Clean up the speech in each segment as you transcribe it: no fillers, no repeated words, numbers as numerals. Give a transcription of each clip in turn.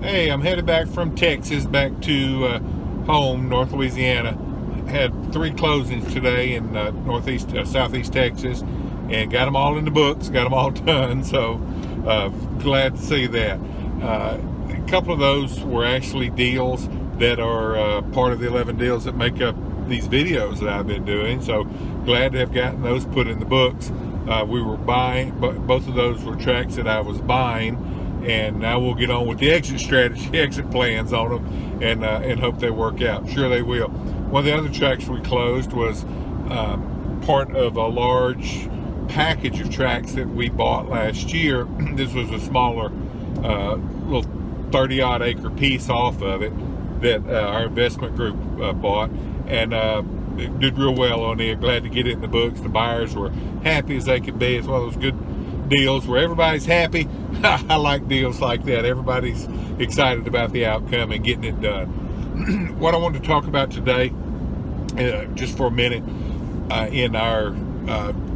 Hey, I'm headed back from Texas back to home, North Louisiana. Had 3 closings today in southeast Texas, and got them all in the books, got them all done. So glad to see that. A couple of those were actually deals that are part of the 11 deals that make up these videos that I've been doing. So glad to have gotten those put in the books. We were buying, but both of those were tracks that I was buying, and now we'll get on with the exit strategy, exit plans on them, and hope they work out. Sure they will. One of the other tracks we closed was part of a large package of tracks that we bought last year. This was a smaller, little 30-odd acre piece off of it that our investment group bought, and it did real well on it. Glad to get it in the books. The buyers were happy as they could be. It's one of those good deals where everybody's happy. I like deals like that. Everybody's excited about the outcome and getting it done. What I wanted to talk about today, just for a minute, in our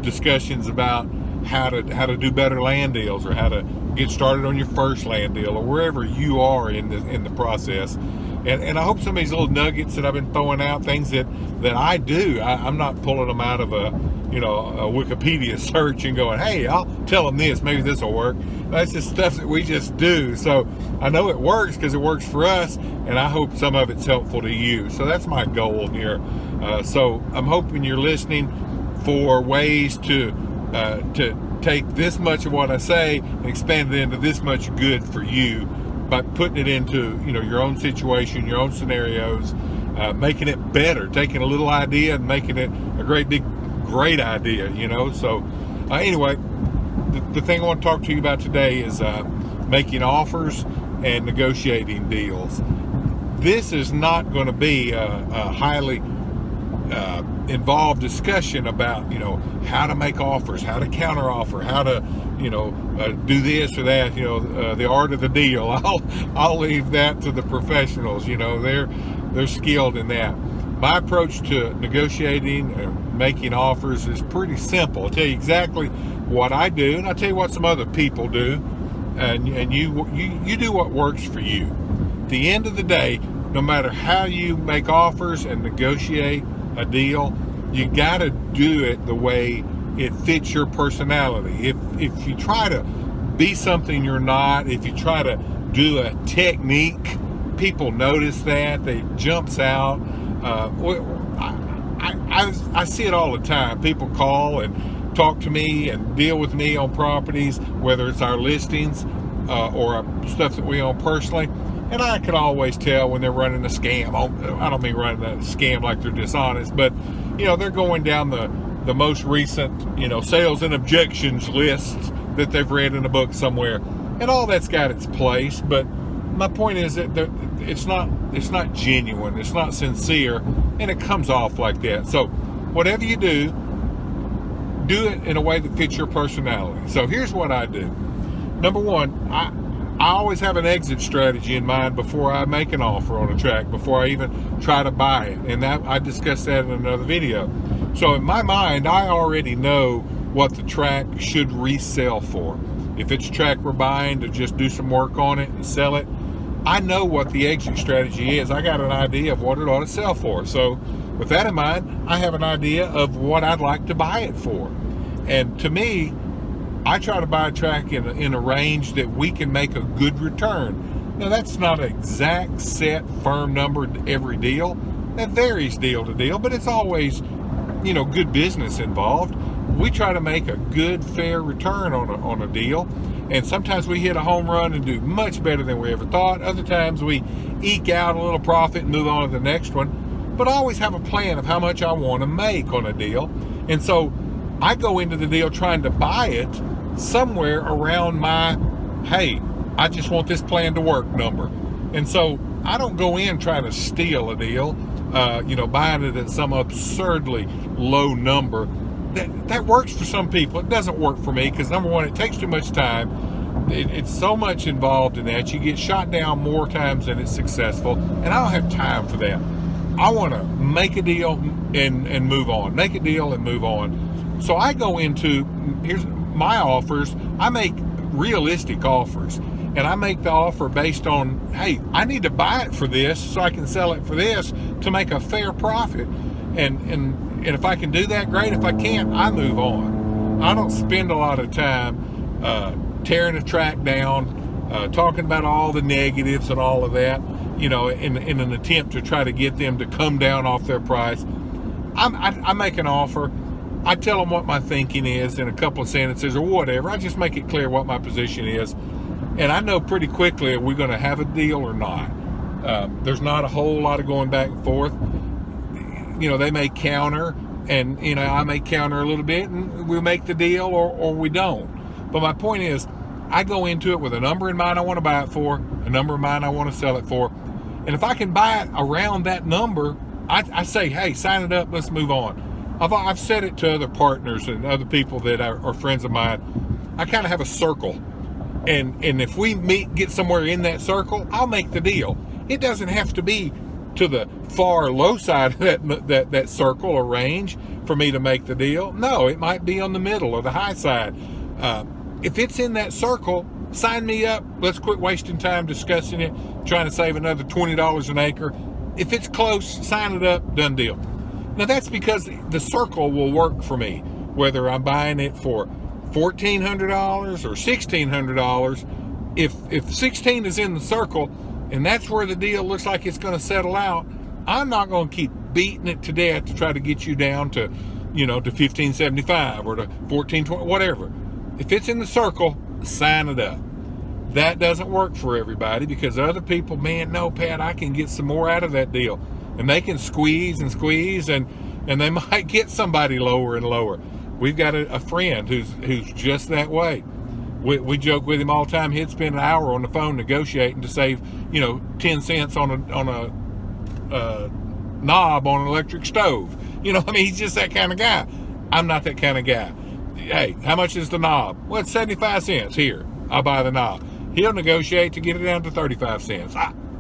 discussions about how to do better land deals, or how to get started on your first land deal, or wherever you are in the process. And I hope some of these little nuggets that I've been throwing out, things that I do, I'm not pulling them out of a Wikipedia search and going, hey, I'll tell them this, maybe this will work. That's just stuff that we just do. So I know it works because it works for us, and I hope some of it's helpful to you. So that's my goal here. So I'm hoping you're listening for ways to take this much of what I say and expand it into this much good for you, by putting it into your own situation, your own scenarios, making it better, taking a little idea and making it a great idea. So anyway, the thing I want to talk to you about today is making offers and negotiating deals. This is not going to be a highly involved discussion about how to make offers, how to counter offer, how to do this or that, the art of the deal. I'll leave that to the professionals. They're skilled in that. My approach to negotiating and making offers is pretty simple. I'll tell you exactly what I do, and I'll tell you what some other people do, and you do what works for you. At the end of the day, no matter how you make offers and negotiate a deal, you got to do it the way it fits your personality. If you try to be something you're not, if you try to do a technique, people notice that, it jumps out. I see it all the time. People call and talk to me and deal with me on properties, whether it's our listings or stuff that we own personally. And I can always tell when they're running a scam. I don't mean running a scam like they're dishonest, but they're going down the most recent sales and objections lists that they've read in a book somewhere, and all that's got its place. But my point is that it's not genuine, it's not sincere, and it comes off like that. So whatever you do it in a way that fits your personality. So here's what I do. Number one, I always have an exit strategy in mind before I make an offer on a track, before I even try to buy it. And that I discussed that in another video. So in my mind, I already know what the track should resell for. If it's a track we're buying to just do some work on it and sell it, I know what the exit strategy is. I got an idea of what it ought to sell for. So with that in mind, I have an idea of what I'd like to buy it for. And to me, I try to buy a track in a range that we can make a good return. Now, that's not an exact set firm number every deal. That varies deal to deal, but it's always, good business involved. We try to make a good, fair return on a deal. And sometimes we hit a home run and do much better than we ever thought. Other times we eke out a little profit and move on to the next one. But I always have a plan of how much I want to make on a deal. And so I go into the deal trying to buy it somewhere around my, hey, I just want this plan to work number. And so I don't go in trying to steal a deal, buying it at some absurdly low number. That works for some people. It doesn't work for me because, number one, it takes too much time. It's so much involved in that. You get shot down more times than it's successful, and I don't have time for that. I want to make a deal and move on. Make a deal and move on. So I go into, here's my offers. I make realistic offers. and I make the offer based on, hey, I need to buy it for this so I can sell it for this to make a fair profit. And if I can do that, great. If I can't, I move on. I don't spend a lot of time tearing a track down, talking about all the negatives and all of that, in an attempt to try to get them to come down off their price. I make an offer. I tell them what my thinking is in a couple of sentences or whatever. I just make it clear what my position is. And I know pretty quickly if we're going to have a deal or not. There's not a whole lot of going back and forth. They may counter, and, I may counter a little bit, and we'll make the deal or we don't. But my point is, I go into it with a number in mind I want to buy it for, a number in mind I want to sell it for. And if I can buy it around that number, I say, hey, sign it up, let's move on. I've said it to other partners and other people that are friends of mine. I kind of have a circle. And if we get somewhere in that circle, I'll make the deal. It doesn't have to be to the far low side of that circle or range for me to make the deal. No, it might be on the middle or the high side. If it's in that circle, sign me up. Let's quit wasting time discussing it, trying to save another $20 an acre. If it's close, sign it up, done deal. Now that's because the circle will work for me, whether I'm buying it for $1,400 or $1,600. If 16 is in the circle and that's where the deal looks like it's going to settle out, I'm not going to keep beating it to death to try to get you down to, to 1575 or to 1420, whatever. If it's in the circle, sign it up. That doesn't work for everybody because other people, man, no, Pat, I can get some more out of that deal. And they can squeeze and they might get somebody lower and lower. We've got a friend who's just that way. We joke with him all the time. He'd spend an hour on the phone negotiating to save, 10 cents on a knob on an electric stove. He's just that kind of guy. I'm not that kind of guy. Hey, how much is the knob? Well, it's 75 cents. Here, I'll buy the knob. He'll negotiate to get it down to 35 cents.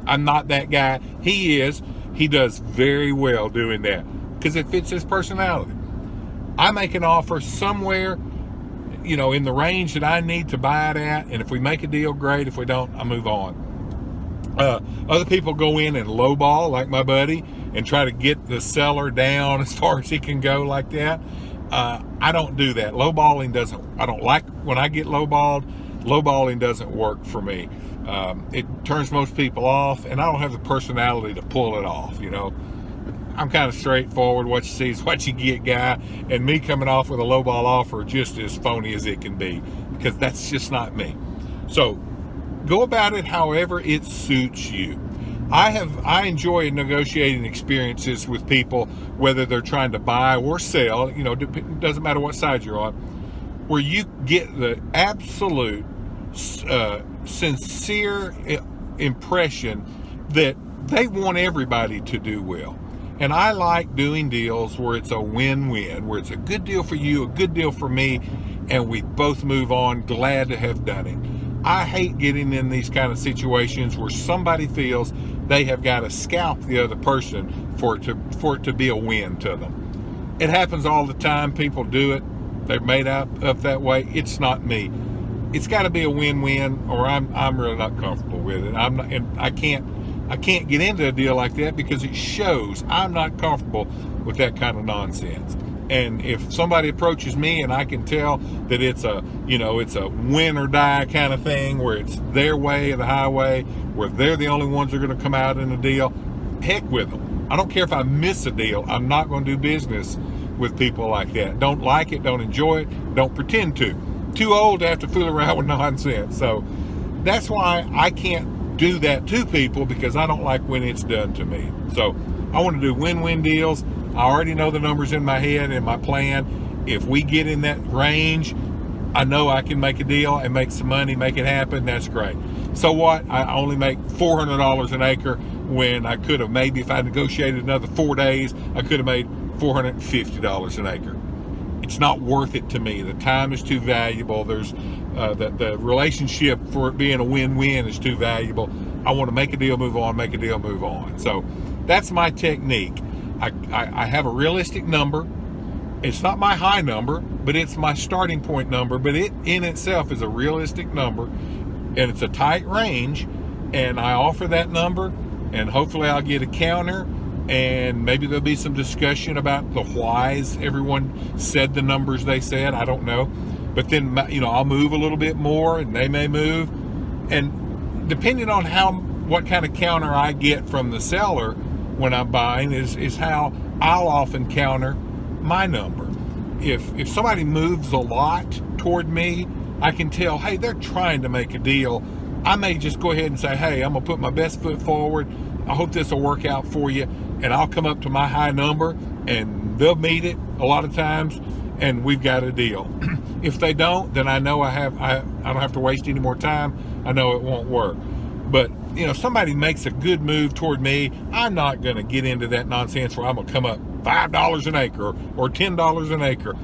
I'm not that guy. He is. He does very well doing that because it fits his personality. I make an offer somewhere, in the range that I need to buy it at. And if we make a deal, great. If we don't, I move on. Other people go in and lowball, like my buddy, and try to get the seller down as far as he can go like that. I don't do that. I don't like when I get lowballed. Lowballing doesn't work for me. It turns most people off, and I don't have the personality to pull it off. I'm kind of straightforward. What you see is what you get guy, and me coming off with a lowball offer just as phony as it can be, because that's just not me. So go about it however it suits you. I enjoy negotiating experiences with people, whether they're trying to buy or sell. It doesn't matter what side you're on, where you get the absolute sincere impression that they want everybody to do well. And I like doing deals where it's a win-win, where it's a good deal for you, a good deal for me, and we both move on, glad to have done it. I hate getting in these kind of situations where somebody feels they have got to scalp the other person for it to be a win to them. It happens all the time. People do it. They're made up that way. It's not me. It's got to be a win-win, or I'm really not comfortable with it. I can't get into a deal like that because it shows I'm not comfortable with that kind of nonsense. And if somebody approaches me and I can tell that it's a win or die kind of thing, where it's their way or the highway, where they're the only ones that are going to come out in a deal, heck with them. I don't care if I miss a deal. I'm not going to do business with people like that. Don't like it, don't enjoy it, don't pretend to. Too old to have to fool around with nonsense. So that's why I can't do that to people, because I don't like when it's done to me. So I want to do win-win deals. I already know the numbers in my head and my plan. If we get in that range, I know I can make a deal and make some money, make it happen. That's great. So what? I only make $400 an acre when I could have, maybe if I negotiated another 4 days, I could have made $450 an acre. It's not worth it to me. The time is too valuable. There's the relationship for it being a win-win is too valuable. I want to make a deal, move on, make a deal, move on. So that's my technique. I have a realistic number. It's not my high number, but it's my starting point number. But it in itself is a realistic number. and it's a tight range, and I offer that number, and hopefully I'll get a counter, and maybe there'll be some discussion about the whys everyone said the numbers they said. I don't know. But then, I'll move a little bit more, and they may move. And depending on what kind of counter I get from the seller when I'm buying is how I'll often counter my number. If somebody moves a lot toward me, I can tell, hey, they're trying to make a deal. I may just go ahead and say, hey, I'm going to put my best foot forward. I hope this will work out for you. And I'll come up to my high number, and they'll meet it a lot of times, and we've got a deal. If they don't, then I know I don't have to waste any more time. I know it won't work. But, somebody makes a good move toward me, I'm not going to get into that nonsense where I'm going to come up $5 an acre or $10 an acre.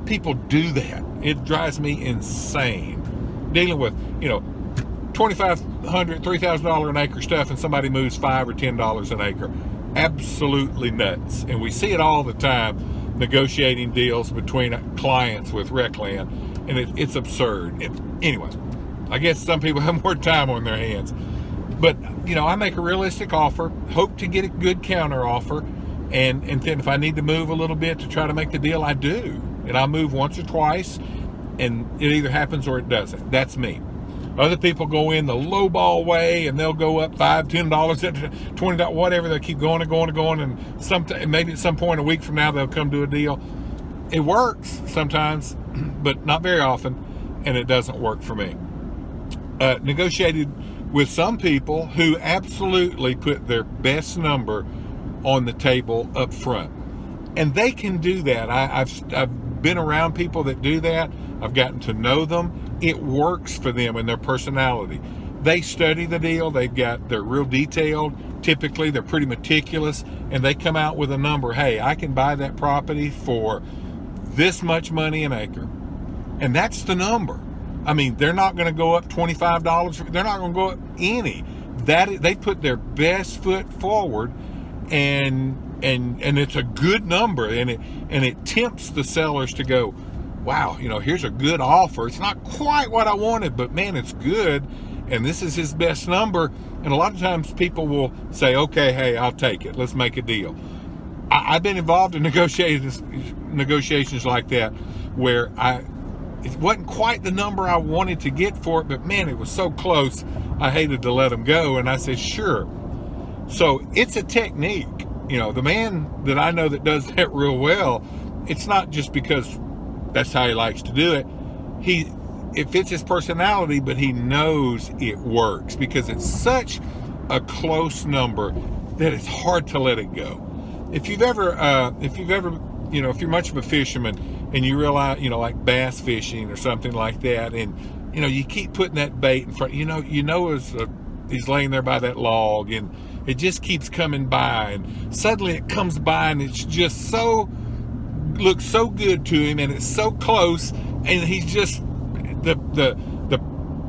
People do that. It drives me insane. Dealing with, $2,500, $3,000 an acre stuff, and somebody moves $5 or $10 an acre. Absolutely nuts. And we see it all the time, negotiating deals between clients with RecLand, and it's absurd. Anyway, I guess some people have more time on their hands. But, I make a realistic offer, hope to get a good counter offer, and then if I need to move a little bit to try to make the deal, I do. And I move once or twice, and it either happens or it doesn't. That's me. Other people go in the lowball way, and they'll go up $5, $10, $20, whatever. They'll keep going and going and going, and maybe at some point a week from now they'll come to a deal. It works sometimes, but not very often, and it doesn't work for me. Negotiated with some people who absolutely put their best number on the table up front, and they can do that. I've been around people that do that. I've gotten to know them. It works for them and their personality. They study the deal. They're real detailed. Typically, they're pretty meticulous, and they come out with a number. Hey, I can buy that property for this much money an acre. And that's the number. I mean, they're not going to go up $25. They're not going to go up any. They put their best foot forward, and it's a good number, and it tempts the sellers to go, wow, here's a good offer. It's not quite what I wanted, but man, it's good, and this is his best number. And a lot of times people will say, okay, hey, I'll take it. Let's make a deal. I've been involved in negotiations like that where it wasn't quite the number I wanted to get for it, but man, it was so close, I hated to let them go, and I said, sure. So it's a technique. The man that I know that does that real well, it's not just because that's how he likes to do it. It fits his personality, but he knows it works because it's such a close number that it's hard to let it go. If you're much of a fisherman and you realize, like bass fishing or something like that, and you keep putting that bait in front, he's laying there by that log, and it just keeps coming by, and suddenly it comes by, and it's just looks so good to him, and it's so close, and he's just the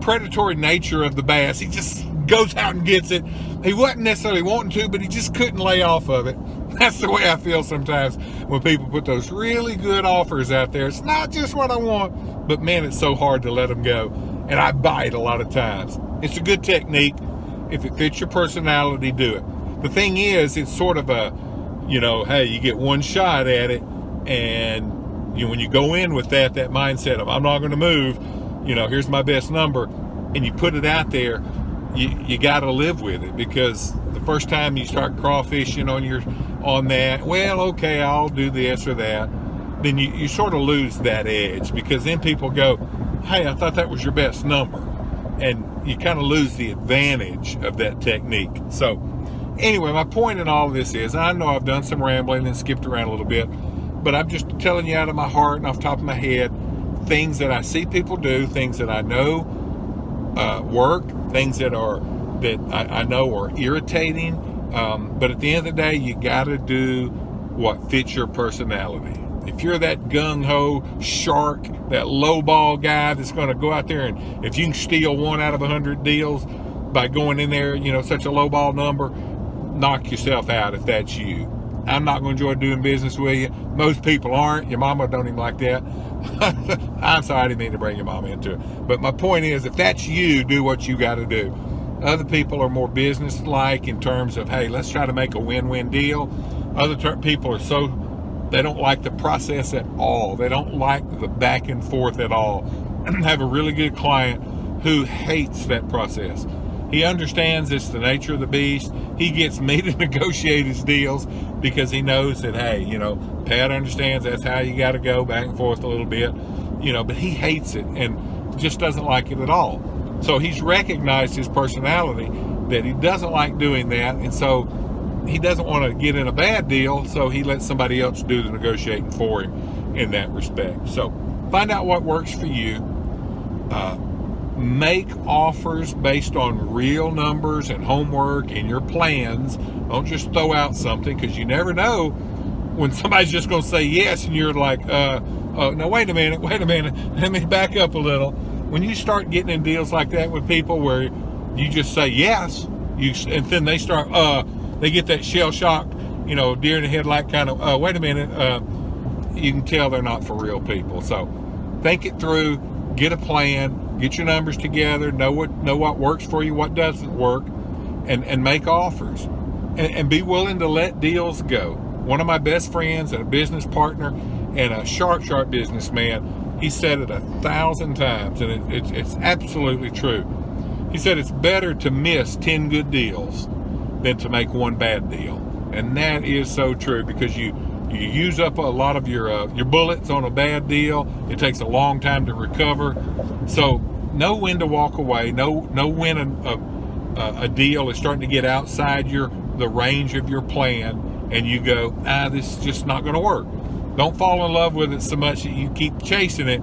predatory nature of the bass. He just goes out and gets it. He wasn't necessarily wanting to, but he just couldn't lay off of it. That's the way I feel sometimes when people put those really good offers out there. It's not just what I want, but man, it's so hard to let them go, and I bite a lot of times. It's a good technique. If it fits your personality, do it. The thing is, it's sort of a, hey, you get one shot at it, and when you go in with that mindset of I'm not going to move, here's my best number, and you put it out there, you got to live with it, because the first time you start crawfishing on that, well, okay, I'll do this or that, then you sort of lose that edge, because then people go, hey, I thought that was your best number, and you kind of lose the advantage of that technique. So anyway, my point in all of this is, I know I've done some rambling and skipped around a little bit, but I'm just telling you out of my heart and off the top of my head things that I see people do, things that I know work, things that I know are irritating, but at the end of the day, you got to do what fits your personality. If you're that gung-ho shark, that low-ball guy that's going to go out there, and if you can steal 1 out of 100 deals by going in there, such a low-ball number, knock yourself out if that's you. I'm not going to enjoy doing business with you. Most people aren't. Your mama don't even like that. I'm sorry, I didn't mean to bring your mama into it. But my point is, if that's you, do what you got to do. Other people are more business-like in terms of, hey, let's try to make a win-win deal. Other people are they don't like the process at all. They don't like the back and forth at all. I have a really good client who hates that process. He understands it's the nature of the beast. He gets me to negotiate his deals because he knows that, hey, Pat understands that's how you got to go back and forth a little bit, but he hates it and just doesn't like it at all. So he's recognized his personality that he doesn't like doing that. And so he doesn't want to get in a bad deal. So he lets somebody else do the negotiating for him in that respect. So find out what works for you. Make offers based on real numbers and homework and your plans. Don't just throw out something, because you never know when somebody's just going to say yes and you're like, no, wait a minute, let me back up a little. When you start getting in deals like that with people where you just say yes, and then they start, they get that shell-shocked, deer in the headlight kind of, wait a minute, you can tell they're not for real people. So think it through, get a plan, get your numbers together, know what works for you, what doesn't work, and make offers, and be willing to let deals go. One of my best friends and a business partner and a sharp businessman, he said it 1,000 times, and it's absolutely true. He said it's better to miss 10 good deals than to make one bad deal. And that is so true, because you use up a lot of your bullets on a bad deal. It takes a long time to recover. So know when to walk away. Know when a deal is starting to get outside the range of your plan, and you go, this is just not going to work. Don't fall in love with it so much that you keep chasing it,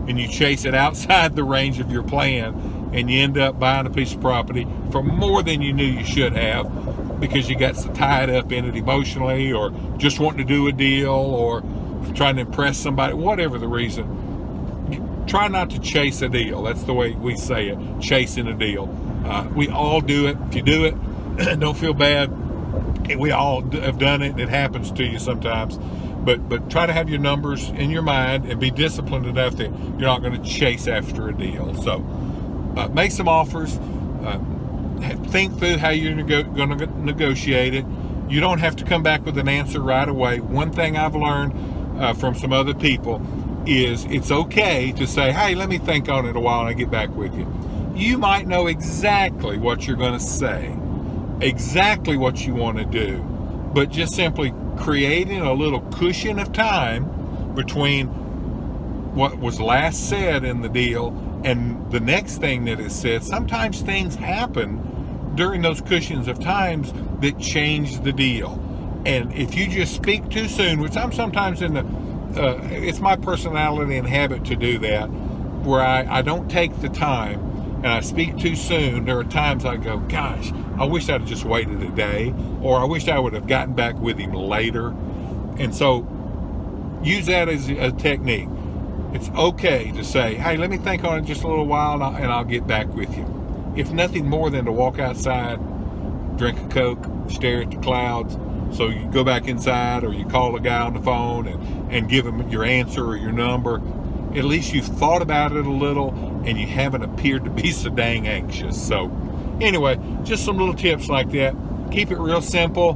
and you chase it outside the range of your plan, and you end up buying a piece of property for more than you knew you should have, because you got so tied up in it emotionally, or just wanting to do a deal, or trying to impress somebody, whatever the reason. Try not to chase a deal. That's the way we say it, chasing a deal. We all do it. If you do it, don't feel bad. We all have done it. It happens to you sometimes. But try to have your numbers in your mind and be disciplined enough that you're not going to chase after a deal. So make some offers. Think through how you're going to negotiate it. You don't have to come back with an answer right away. One thing I've learned from some other people is it's okay to say, hey, let me think on it a while and I'll get back with you. You might know exactly what you're going to say, exactly what you want to do, but just simply creating a little cushion of time between what was last said in the deal and the next thing that is said. Sometimes things happen during those cushions of times that change the deal. And if you just speak too soon, which I'm sometimes it's my personality and habit to do that, where I don't take the time and I speak too soon. There are times I go, gosh, I wish I'd have just waited a day, or I wish I would have gotten back with him later. And so use that as a technique. It's okay to say, hey, let me think on it just a little while and I'll get back with you. If nothing more than to walk outside, drink a Coke, stare at the clouds. So you go back inside, or you call a guy on the phone and give him your answer or your number. At least you've thought about it a little and you haven't appeared to be so dang anxious. So anyway, just some little tips like that. Keep it real simple.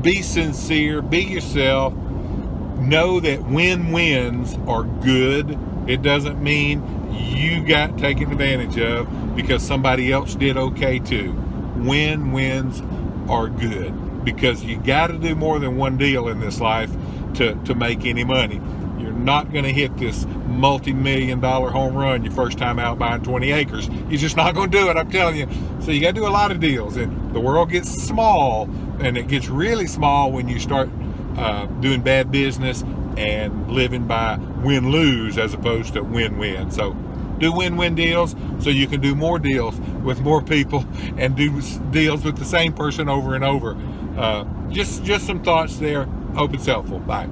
Be sincere. Be yourself. Know that win-wins are good. It doesn't mean you got taken advantage of because somebody else did okay too. Win-wins are good, because you got to do more than one deal in this life to make any money. You're not going to hit this multi-million-dollar home run your first time out buying 20 acres. You're just not going to do it, I'm telling you. So you got to do a lot of deals, and the world gets small, and it gets really small when you start doing bad business and living by win-lose as opposed to win-win. So do win-win deals so you can do more deals with more people and do deals with the same person over and over. Just some thoughts there. Hope it's helpful. Bye.